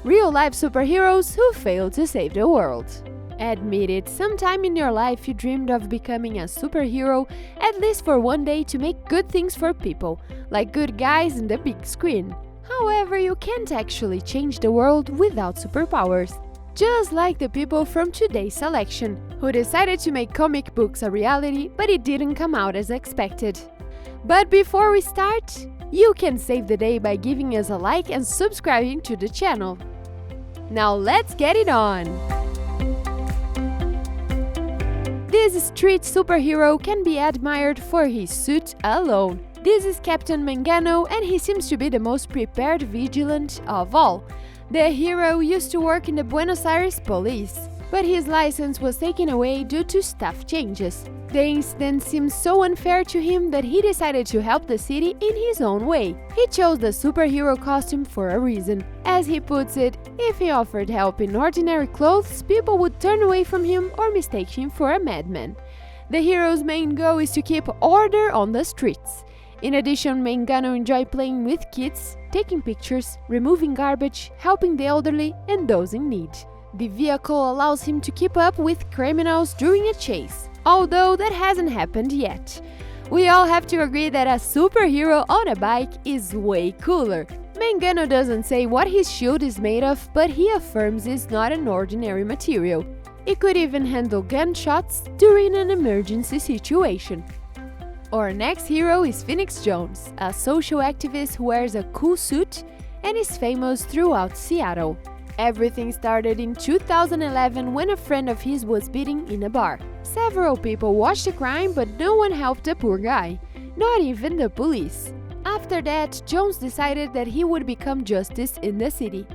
Real-life superheroes who failed to save the world. Admit it, sometime in your life you dreamed of becoming a superhero, at least for one day, to make good things for people, like good guys in the big screen. However, you can't actually change the world without superpowers. Just like the people from today's selection, who decided to make comic books a reality, but it didn't come out as expected. But before we start, you can save the day by giving us a like and subscribing to the channel. Now let's get it on! This street superhero can be admired for his suit alone. This is Captain Mangano, and he seems to be the most prepared vigilant of all. The hero used to work in the Buenos Aires police, but his license was taken away due to staff changes. The incident seemed so unfair to him that he decided to help the city in his own way. He chose the superhero costume for a reason. As he puts it, if he offered help in ordinary clothes, people would turn away from him or mistake him for a madman. The hero's main goal is to keep order on the streets. In addition, Mangano enjoys playing with kids, taking pictures, removing garbage, helping the elderly and those in need. The vehicle allows him to keep up with criminals during a chase, although that hasn't happened yet. We all have to agree that a superhero on a bike is way cooler. Mangano doesn't say what his shield is made of, but he affirms it's not an ordinary material. It could even handle gunshots during an emergency situation. Our next hero is Phoenix Jones, a social activist who wears a cool suit and is famous throughout Seattle. Everything started in 2011 when a friend of his was beaten in a bar. Several people watched the crime, but no one helped the poor guy, not even the police. After that, Jones decided that he would become justice in the city.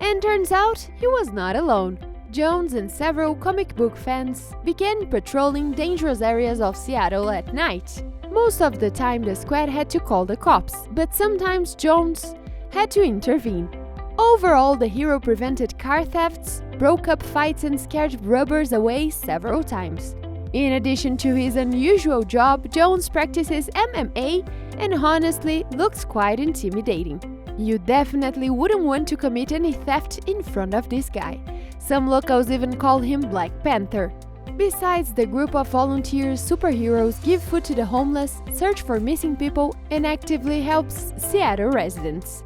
And turns out, he was not alone. Jones and several comic book fans began patrolling dangerous areas of Seattle at night. Most of the time, the squad had to call the cops, but sometimes Jones had to intervene. Overall, the hero prevented car thefts, broke up fights and scared robbers away several times. In addition to his unusual job, Jones practices MMA and honestly looks quite intimidating. You definitely wouldn't want to commit any theft in front of this guy. Some locals even call him Black Panther. Besides the group of volunteers, superheroes give food to the homeless, search for missing people, and actively helps Seattle residents.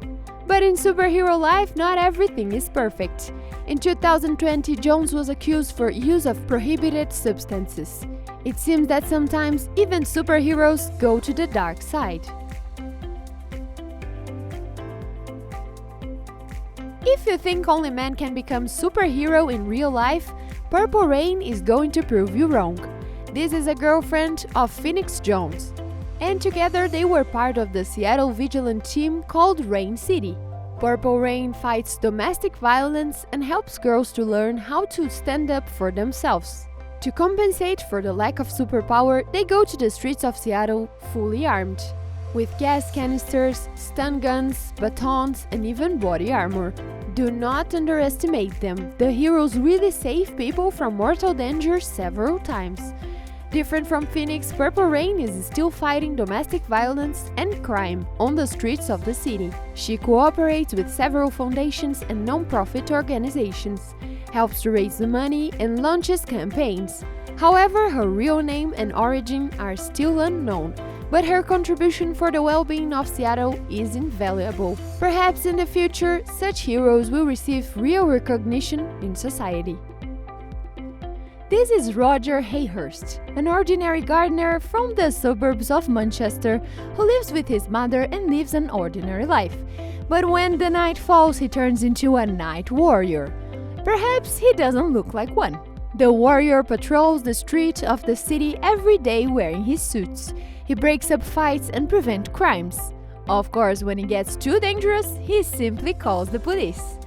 But in superhero life, not everything is perfect. In 2020, Jones was accused for use of prohibited substances. It seems that sometimes even superheroes go to the dark side. If you think only men can become superhero in real life, Purple Rain is going to prove you wrong. This is a girlfriend of Phoenix Jones, and together they were part of the Seattle Vigilant team called Rain City. Purple Rain fights domestic violence and helps girls to learn how to stand up for themselves. To compensate for the lack of superpower, they go to the streets of Seattle fully armed, with gas canisters, stun guns, batons, and even body armor. Do not underestimate them. The heroes really save people from mortal danger several times. Different from Phoenix, Purple Rain is still fighting domestic violence and crime on the streets of the city. She cooperates with several foundations and non-profit organizations, helps to raise the money, and launches campaigns. However, her real name and origin are still unknown, but her contribution for the well-being of Seattle is invaluable. Perhaps in the future, such heroes will receive real recognition in society. This is Roger Hayhurst, an ordinary gardener from the suburbs of Manchester who lives with his mother and lives an ordinary life. But when the night falls, he turns into a night warrior. Perhaps he doesn't look like one. The warrior patrols the streets of the city every day wearing his suits. He breaks up fights and prevents crimes. Of course, when it gets too dangerous, he simply calls the police.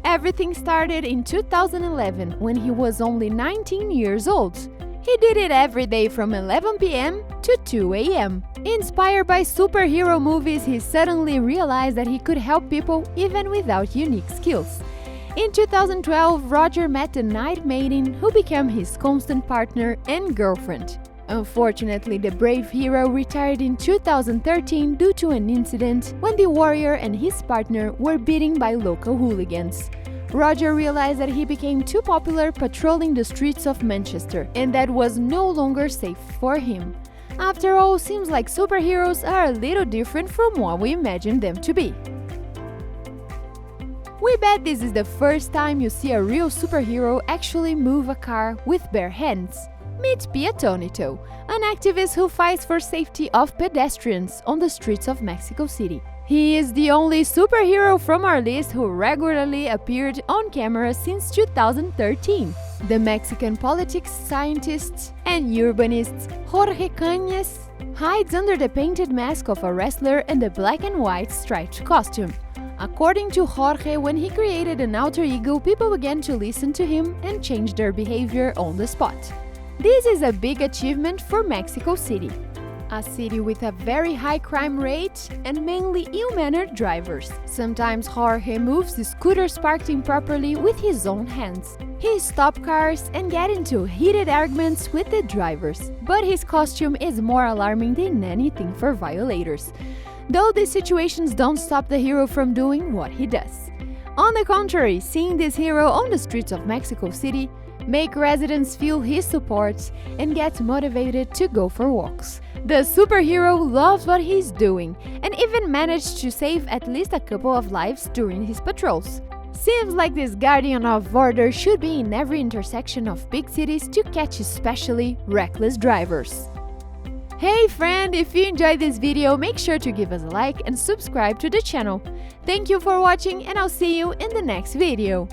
Everything started in 2011 when he was only 19 years old. He did it every day from 11 p.m. to 2 a.m. Inspired by superhero movies, he suddenly realized that he could help people even without unique skills. In 2012, Roger met a night maiden who became his constant partner and girlfriend. Unfortunately, the brave hero retired in 2013 due to an incident when the warrior and his partner were beaten by local hooligans. Roger realized that he became too popular patrolling the streets of Manchester, and that was no longer safe for him. After all, seems like superheroes are a little different from what we imagined them to be. We bet this is the first time you see a real superhero actually move a car with bare hands. Meet Pia Tonito, an activist who fights for safety of pedestrians on the streets of Mexico City. He is the only superhero from our list who regularly appeared on camera since 2013. The Mexican politics scientist and urbanist Jorge Cañas hides under the painted mask of a wrestler and the black and white striped costume. According to Jorge, when he created an alter ego, people began to listen to him and change their behavior on the spot. This is a big achievement for Mexico City, a city with a very high crime rate and mainly ill-mannered drivers. Sometimes Jorge moves the scooters parked improperly with his own hands. He stops cars and gets into heated arguments with the drivers, but his costume is more alarming than anything for violators. Though these situations don't stop the hero from doing what he does. On the contrary, seeing this hero on the streets of Mexico City make residents feel his support and get motivated to go for walks. The superhero loves what he's doing and even managed to save at least a couple of lives during his patrols. Seems like this guardian of order should be in every intersection of big cities to catch especially reckless drivers. Hey friend, if you enjoyed this video, make sure to give us a like and subscribe to the channel. Thank you for watching and I'll see you in the next video.